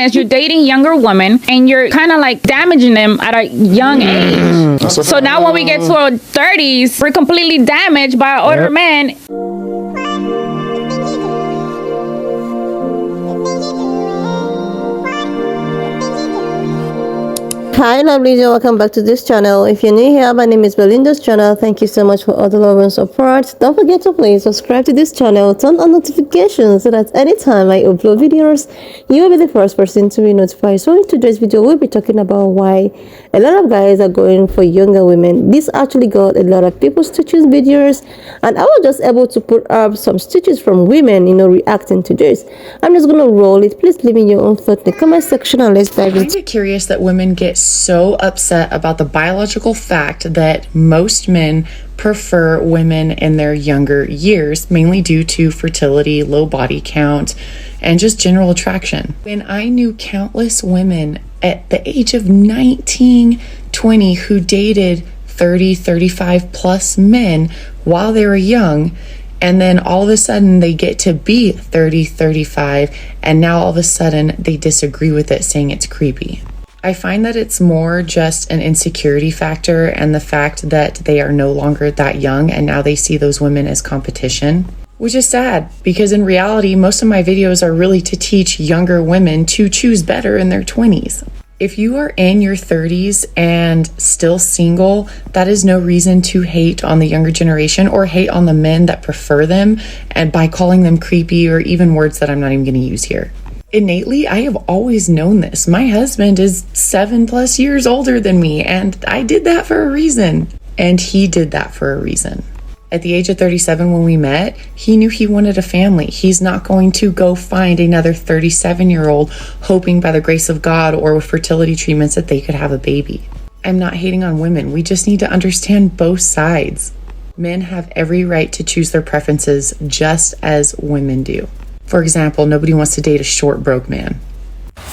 as you're dating younger women and you're kind of like damaging them at a young age. So now when we get to our 30s, we're completely damaged by older men. Hi lovelies, and welcome back to this channel. If you're new here, my name is Belinda's channel. Thank you so much for all the love and support. Don't forget to please subscribe to this channel, turn on notifications so that anytime I upload videos, you will be the first person to be notified. So in today's video, we'll be talking about why a lot of guys are going for younger women. This actually got a lot of people stitches videos, and I was just able to put up some stitches from women, reacting to this. I'm just gonna roll it. Please leave me your own thoughts in the comment section and let's dive in. I find it curious that women get so upset about the biological fact that most men prefer women in their younger years, mainly due to fertility, low body count, and just general attraction. When I knew countless women at the age of 19, 20 who dated 30, 35 plus men while they were young, and then all of a sudden they get to be 30, 35, and now all of a sudden they disagree with it, saying it's creepy. I find that it's more just an insecurity factor and the fact that they are no longer that young and now they see those women as competition, which is sad because in reality, most of my videos are really to teach younger women to choose better in their 20s. If you are in your 30s and still single, that is no reason to hate on the younger generation or hate on the men that prefer them and by calling them creepy or even words that I'm not even going to use here. Innately, I have always known this. My husband is 7+ years older than me, and I did that for a reason. And he did that for a reason. At the age of 37 when we met, he knew he wanted a family. He's not going to go find another 37-year-old hoping by the grace of God or with fertility treatments that they could have a baby. I'm not hating on women. We just need to understand both sides. Men have every right to choose their preferences just as women do. For example, nobody wants to date a short, broke man.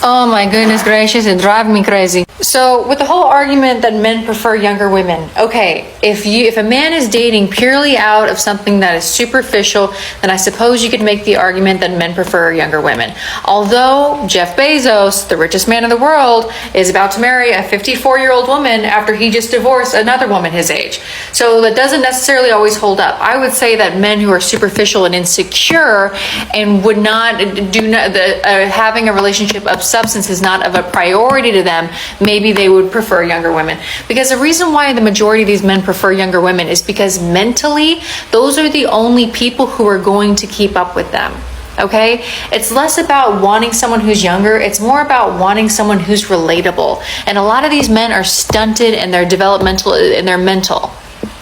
Oh my goodness gracious, it drives me crazy. So with the whole argument that men prefer younger women, okay, if a man is dating purely out of something that is superficial, then I suppose you could make the argument that men prefer younger women. Although Jeff Bezos, the richest man in the world, is about to marry a 54-year-old woman after he just divorced another woman his age. So that doesn't necessarily always hold up. I would say that men who are superficial and insecure and would not having a relationship of substance is not of a priority to them, maybe they would prefer younger women. Because the reason why the majority of these men prefer younger women is because mentally, those are the only people who are going to keep up with them. Okay, it's less about wanting someone who's younger, it's more about wanting someone who's relatable. And a lot of these men are stunted in their developmental, in their mental.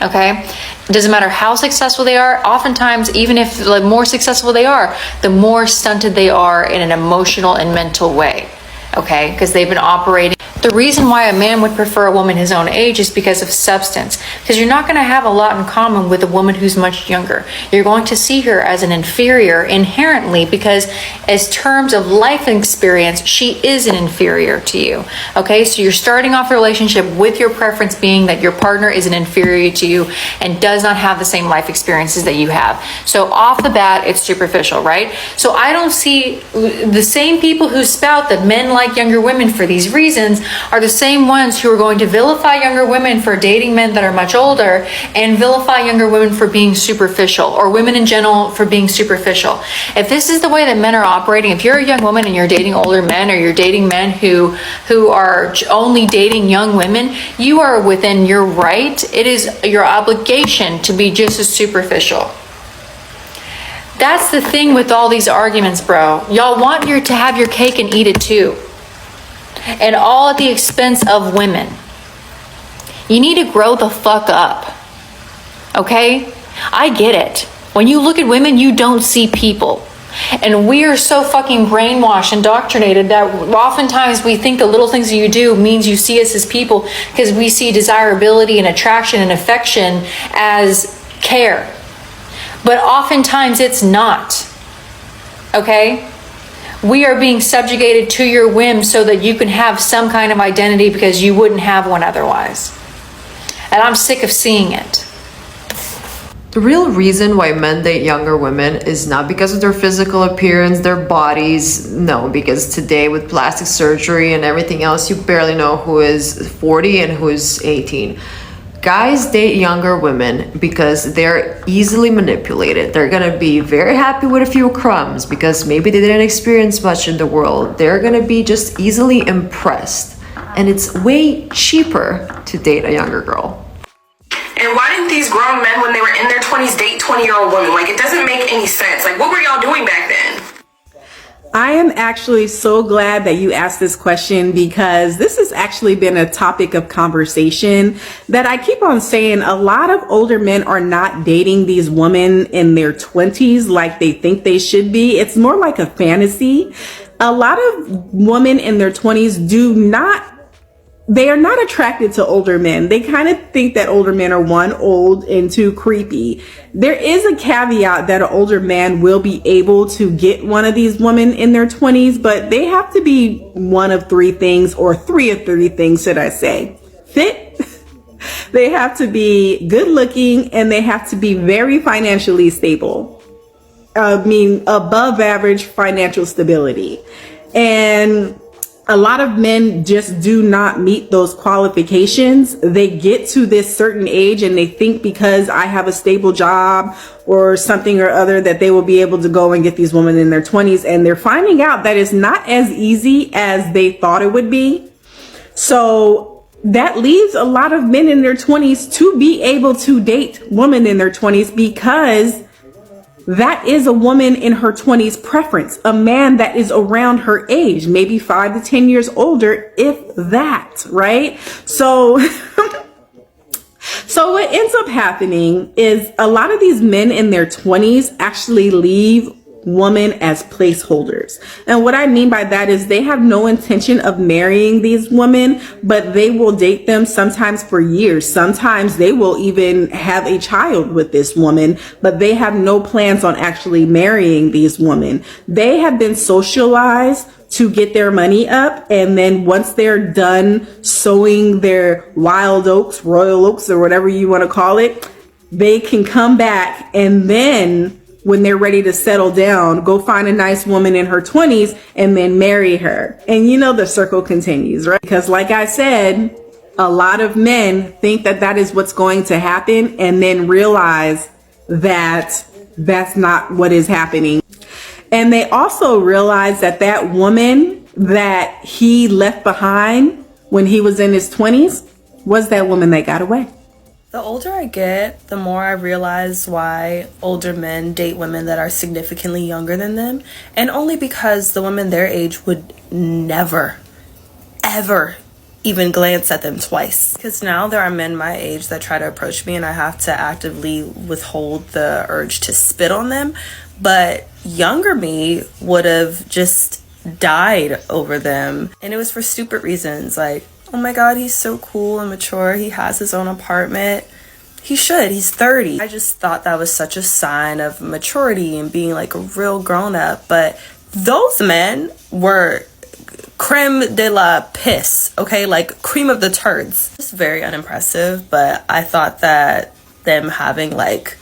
Okay, it doesn't matter how successful they are. Oftentimes, even if the more successful they are, the more stunted they are in an emotional and mental way. Okay, because they've been operating. The reason why a man would prefer a woman his own age is because of substance. Because you're not going to have a lot in common with a woman who's much younger. You're going to see her as an inferior inherently because as terms of life experience, she is an inferior to you. Okay, so you're starting off a relationship with your preference being that your partner is an inferior to you and does not have the same life experiences that you have. So off the bat, it's superficial, right? So I don't see the same people who spout that men like younger women for these reasons are the same ones who are going to vilify younger women for dating men that are much older and vilify younger women for being superficial, or women in general for being superficial. If this is the way that men are operating, if you're a young woman and you're dating older men, or you're dating men who are only dating young women, you are within your right. It is your obligation to be just as superficial. That's the thing with all these arguments, bro. Y'all want to have your cake and eat it too. And all at the expense of women. You need to grow the fuck up. Okay? I get it. When you look at women, you don't see people. And we are so fucking brainwashed, indoctrinated, that oftentimes we think the little things that you do means you see us as people because we see desirability and attraction and affection as care. But oftentimes it's not. Okay? We are being subjugated to your whims so that you can have some kind of identity because you wouldn't have one otherwise. And I'm sick of seeing it. The real reason why men date younger women is not because of their physical appearance, their bodies. No, because today with plastic surgery and everything else, you barely know who is 40 and who is 18. Guys date younger women because they're easily manipulated. They're gonna be very happy with a few crumbs because maybe they didn't experience much in the world. They're gonna be just easily impressed. And it's way cheaper to date a younger girl. And why didn't these grown men, when they were in their 20s, date 20-year-old women? Like, it doesn't make any sense. Like, what were y'all doing back then? I am actually so glad that you asked this question, because this has actually been a topic of conversation that I keep on saying. A lot of older men are not dating these women in their 20s like they think they should be. It's more like a fantasy. A lot of women in their 20s they are not attracted to older men. They kind of think that older men are, one, old, and two, creepy. There is a caveat that an older man will be able to get one of these women in their 20s, but they have to be one of three things, or three of three things, should I say. Fit, they have to be good looking, and they have to be very financially stable. Above average financial stability. And a lot of men just do not meet those qualifications. They get to this certain age and they think because I have a stable job or something or other that they will be able to go and get these women in their 20s. And they're finding out that it's not as easy as they thought it would be. So that leaves a lot of men in their 20s to be able to date women in their 20s, because that is a woman in her 20s preference, a man that is around her age, maybe 5 to 10 years older, if that, right? So what ends up happening is a lot of these men in their 20s actually leave women as placeholders. And what I mean by that is they have no intention of marrying these women, but they will date them sometimes for years. Sometimes they will even have a child with this woman, but they have no plans on actually marrying these women. They have been socialized to get their money up, and then once they're done sowing their wild oats, royal oats, or whatever you want to call it, they can come back, and then when they're ready to settle down, go find a nice woman in her 20s and then marry her. And you know, the circle continues, right? Because like I said, a lot of men think that that is what's going to happen, and then realize that that's not what is happening. And they also realize that that woman that he left behind when he was in his 20s was that woman that got away. The older I get, the more I realize why older men date women that are significantly younger than them, and only because the women their age would never, ever even glance at them twice. Because now there are men my age that try to approach me and I have to actively withhold the urge to spit on them. But younger me would have just died over them. And it was for stupid reasons, like, oh my God, he's so cool and mature. He has his own apartment. He should. He's 30. I just thought that was such a sign of maturity and being like a real grown up. But those men were creme de la piss, okay? Like cream of the turds. It's very unimpressive, but I thought that them having like,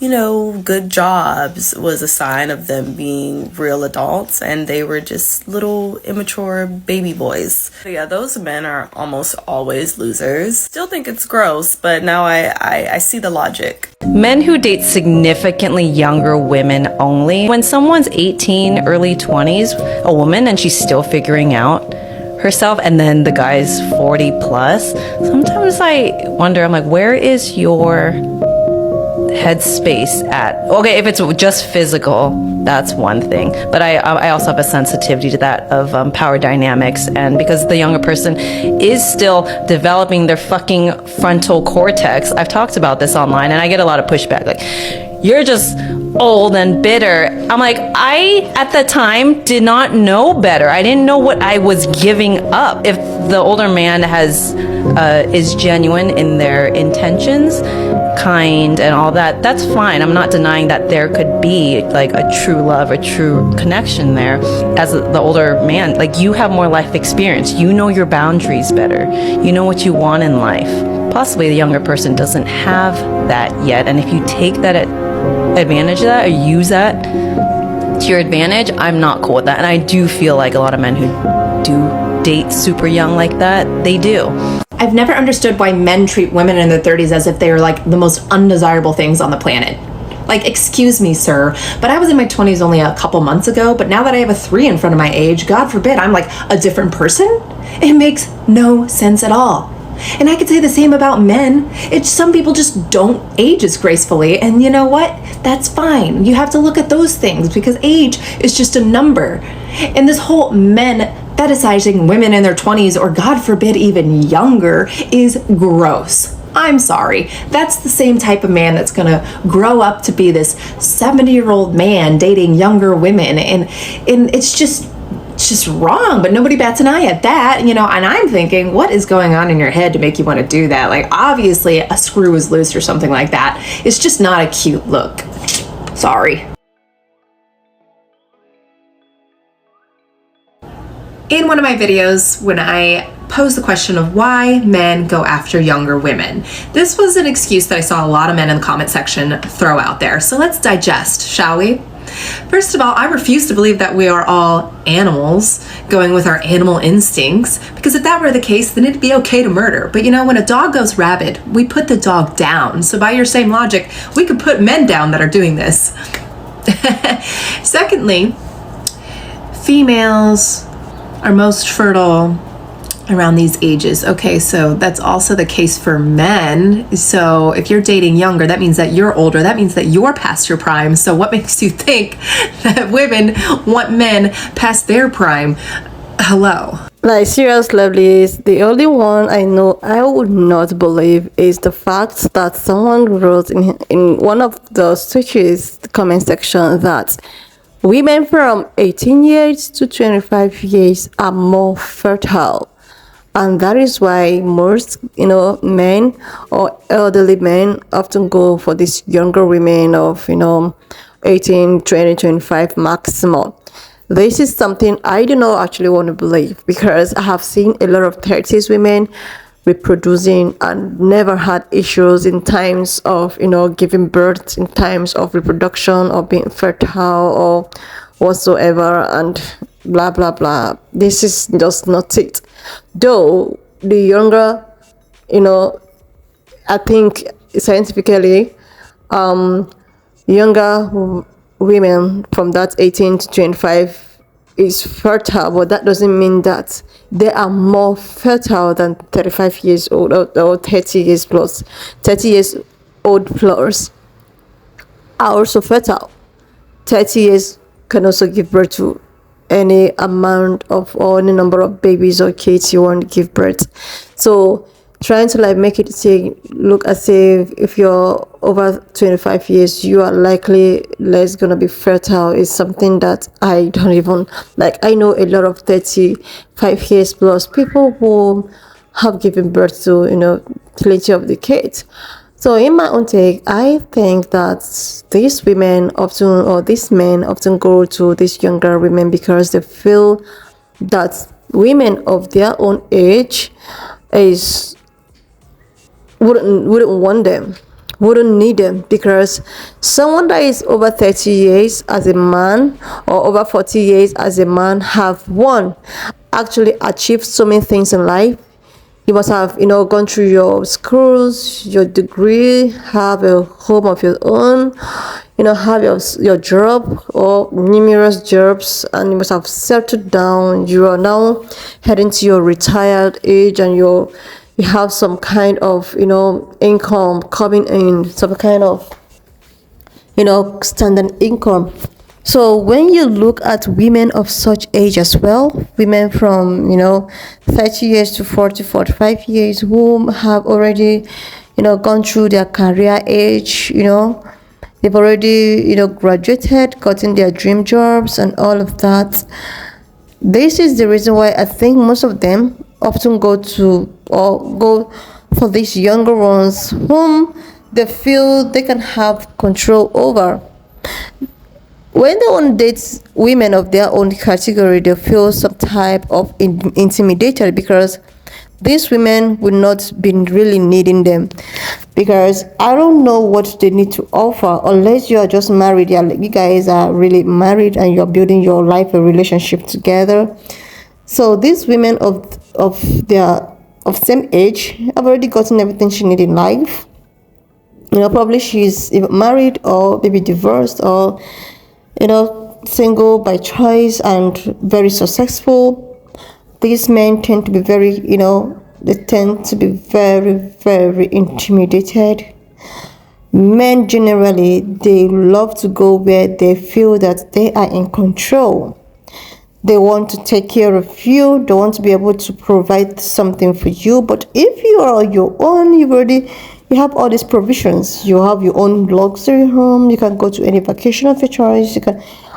you know, good jobs was a sign of them being real adults, and they were just little immature baby boys. But yeah, those men are almost always losers. Still think it's gross, but now I see the logic. Men who date significantly younger women only. When someone's 18, early 20s, a woman, and she's still figuring out herself, and then the guy's 40 plus, sometimes I wonder, I'm like, where is your headspace at? Okay, if it's just physical, that's one thing, but I also have a sensitivity to that of power dynamics, and because the younger person is still developing their fucking frontal cortex. I've talked about this online and I get a lot of pushback, like, you're just old and bitter. I'm like, I at the time did not know better. I didn't know what I was giving up. If the older man is genuine in their intentions, kind and all that, that's fine. I'm not denying that there could be like a true love, a true connection there. As the older man, like, you have more life experience. You know your boundaries better. You know what you want in life. Possibly the younger person doesn't have that yet. And if you take that advantage of that or use that to your advantage, I'm not cool with that. And I do feel like a lot of men who do date super young like that, they do. I've never understood why men treat women in their 30s as if they are like the most undesirable things on the planet. Like, excuse me, sir, but I was in my 20s only a couple months ago, but now that I have a 3 in front of my age, God forbid, I'm like a different person? It makes no sense at all. And I could say the same about men. It's some people just don't age as gracefully, and you know what? That's fine. You have to look at those things because age is just a number. And this whole men fetishizing women in their 20s, or God forbid even younger, is gross. I'm sorry. That's the same type of man that's gonna grow up to be this 70-year-old man dating younger women, and it's just wrong, but nobody bats an eye at that, you know. And I'm thinking, what is going on in your head to make you want to do that? Like, obviously a screw is loose or something like that. It's just not a cute look. Sorry. In one of my videos, when I posed the question of why men go after younger women, this was an excuse that I saw a lot of men in the comment section throw out there. So let's digest, shall we? First of all, I refuse to believe that we are all animals going with our animal instincts, because if that were the case, then it'd be okay to murder. But you know, when a dog goes rabid, we put the dog down. So by your same logic, we could put men down that are doing this. Secondly, females are most fertile around these ages. Okay, so that's also the case for men. So if you're dating younger, that means that you're older. That means that you're past your prime. So what makes you think that women want men past their prime? Hello. Like, serious lovelies, the only one I know I would not believe is the fact that someone wrote in one of the switches comment section that women from 18 years to 25 years are more fertile. And that is why most, men or elderly men often go for these younger women of, 18, 20, 25 maximum. This is something I do not actually want to believe, because I have seen a lot of 30s women reproducing and never had issues in times of, giving birth, in times of reproduction or being fertile or whatsoever, and blah, blah, blah. This is just not it. Though the younger, I think scientifically, younger women from that 18 to 25 is fertile, but that doesn't mean that they are more fertile than 35 years old or 30 years plus. 30 years old plus are also fertile. 30 years can also give birth to any amount of, or any number of babies or kids you want to give birth. So trying to make it look as if you're over 25 years, you are likely less gonna be fertile is something that I don't even I know a lot of 35 years plus people who have given birth to plenty of the kids. So in my own take, I think that these women often, or these men often go to these younger women because they feel that women of their own age wouldn't want them, wouldn't need them, because someone that is over 30 years as a man or over 40 years as a man have actually achieved so many things in life. You must have, gone through your schools, your degree, have a home of your own, have your job or numerous jobs, and you must have settled down. You are now heading to your retired age, and you have some kind of, income coming in, some kind of, standard income. So when you look at women of such age as well, women from, 30 years to 40, 45 years who have already, gone through their career age, they've already, graduated, gotten their dream jobs and all of that. This is the reason why I think most of them often go for these younger ones whom they feel they can have control over. When they want to date women of their own category, they feel some type of intimidated because these women will not be really needing them, because I don't know what they need to offer unless you are just married. You guys are really married and you're building your life, a relationship together. So these women of same age have already gotten everything she needs in life. You know, probably she's married or maybe divorced or, you know, single by choice and very successful. These men tend to be very, you know, they tend to be very, very intimidated. Men generally, they love to go where they feel that they are in control. They want to take care of you. They want to be able to provide something for you. But if you are on your own, you have all these provisions. You have your own luxury home. You can go to any vacation of your choice.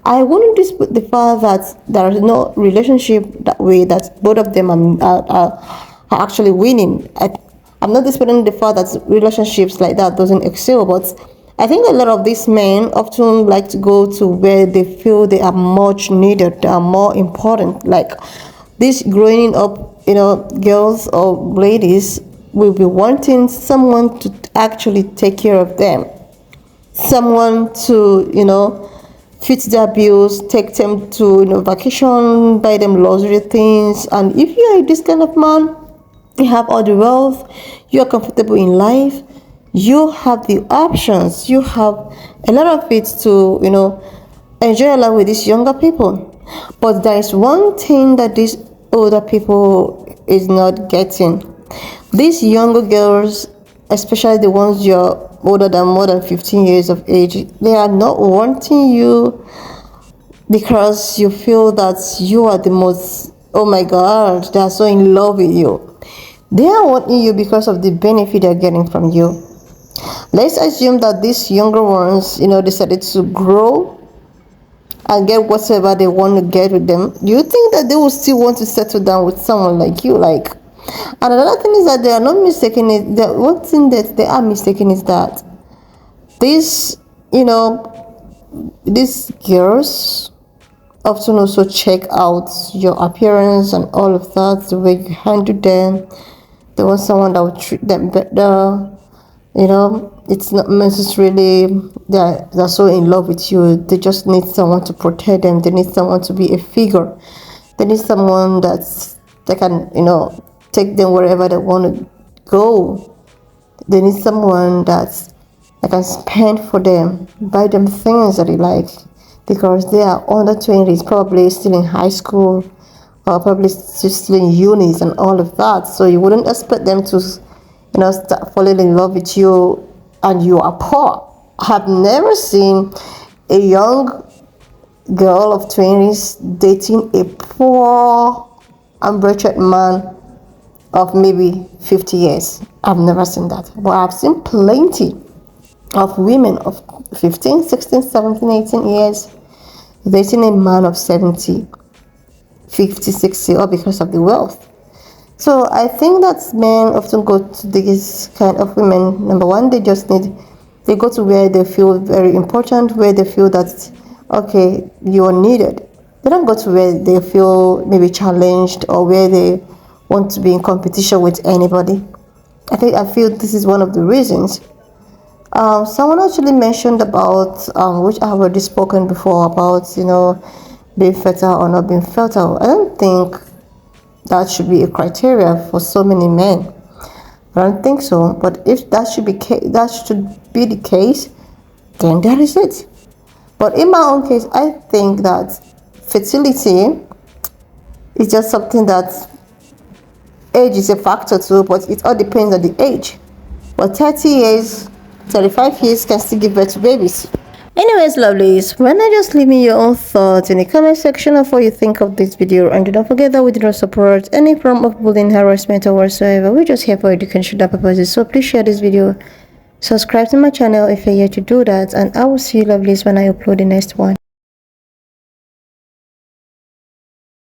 I wouldn't dispute the fact that there is no relationship that way, that both of them are actually winning. I'm not disputing the fact that relationships like that doesn't excel, but I think a lot of these men often like to go to where they feel they are much needed, they are more important. Like these growing up, you know, girls or ladies will be wanting someone to actually take care of them, someone to, you know, fit their bills, take them to, you know, vacation, buy them luxury things. And if you are this kind of man, you have all the wealth, you are comfortable in life, you have the options, you have a lot of it to, you know, enjoy life with these younger people. But there is one thing that these older people is not getting. These younger girls, especially the ones you're older than more than 15 years of age, they are not wanting you because you feel that you are the most, oh my God, they are so in love with you. They are wanting you because of the benefit they're getting from you. Let's assume that these younger ones, you know, decided to grow and get whatever they want to get with them. Do you think that they will still want to settle down with someone like you? Like, and another thing is that they are not mistaken. One thing that they are mistaken is that these, you know, these girls often also check out your appearance and all of that, the way you handle them. They want someone that will treat them better. You know, it's not necessarily they're so in love with you. They just need someone to protect them. They need someone to be a figure. They need someone that can, you know, take them wherever they want to go. They need someone that can spend for them, buy them things that they like, because they are under 20s, probably still in high school, or probably still in unis and all of that. So you wouldn't expect them to, you know, start falling in love with you and you are poor. I have never seen a young girl of 20s dating a poor and wretched man of maybe 50 years. I've never seen that. But I've seen plenty of women of 15, 16, 17, 18 years dating a man of 70, 50, 60, all because of the wealth. So I think that men often go to these kind of women. Number one, they go to where they feel very important, where they feel that, okay, you are needed. They don't go to where they feel maybe challenged or where they want to be in competition with anybody. I feel this is one of the reasons. Someone actually mentioned about, which I have already spoken before, about, you know, being fertile or not being fertile. I don't think that should be a criteria for so many men. I don't think so. But if that should be the case, then that is it. But in my own case, I think that fertility is just something that age is a factor too, but it all depends on the age. But 30 years, 35 years can still give birth to babies. Anyways, lovelies, why not just leave me your own thoughts in the comment section of what you think of this video, and do not forget that we do not support any form of bullying, harassment or whatsoever. We're just here for educational purposes, so please share this video, subscribe to my channel if you're yet to do that, and I will see you lovelies when I upload the next one.